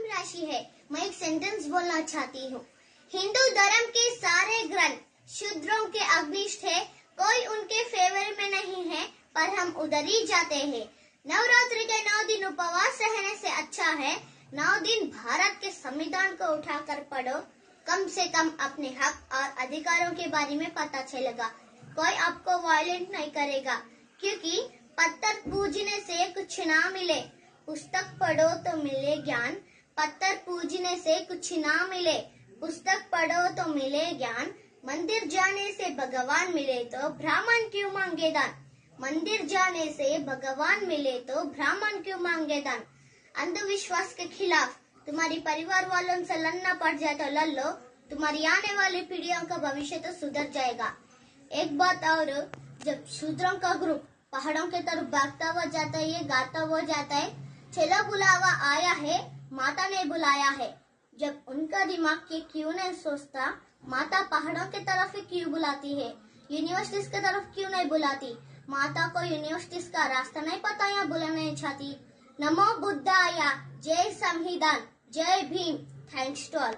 धर्म राशि है। मैं एक सेंटेंस बोलना चाहती हूँ। हिंदू धर्म के सारे ग्रंथ शूद्रों के अभिष्ट है, कोई उनके फेवर में नहीं है, पर हम उधर ही जाते हैं। नवरात्रि के 9 दिन उपवास रहने से अच्छा है 9 दिन भारत के संविधान को उठाकर पढ़ो। कम से कम अपने हक और अधिकारों के बारे में पता चलेगा। कोई आपको वायलेंट नहीं करेगा, क्योंकि पत्थर पूजने से कुछ ना मिले। पुस्तक पढ़ो तो मिले ज्ञान, पत्थर पूजने से कुछ ना मिले। पुस्तक पढ़ो तो मिले ज्ञान, मंदिर जाने से भगवान मिले तो ब्राह्मण क्यों मांगे दान। मंदिर जाने से भगवान मिले तो ब्राह्मण क्यों मांगे दान। अंधविश्वास के खिलाफ तुम्हारी परिवार वालों से लड़ना पड़ जाए तो लड़ लो, तुम्हारी आने वाली पीढ़ियों का भविष्य तो सुधर जाएगा। एक बात और, जब शूद्रों का ग्रुप पहाड़ों की तरफ भागता हुआ जाता है, ये गाता हुआ जाता है, चलो बुलावा आया है, माता ने बुलाया है। जब उनका दिमाग के क्यों नहीं सोचता, माता पहाड़ों की तरफ ही क्यों बुलाती है, यूनिवर्सिटीज की तरफ क्यों नहीं बुलाती। माता को यूनिवर्सिटीज का रास्ता नहीं पता या बुलाना नहीं चाहती। नमो बुद्धाय, जय संविधान, जय भीम। Thanks to all.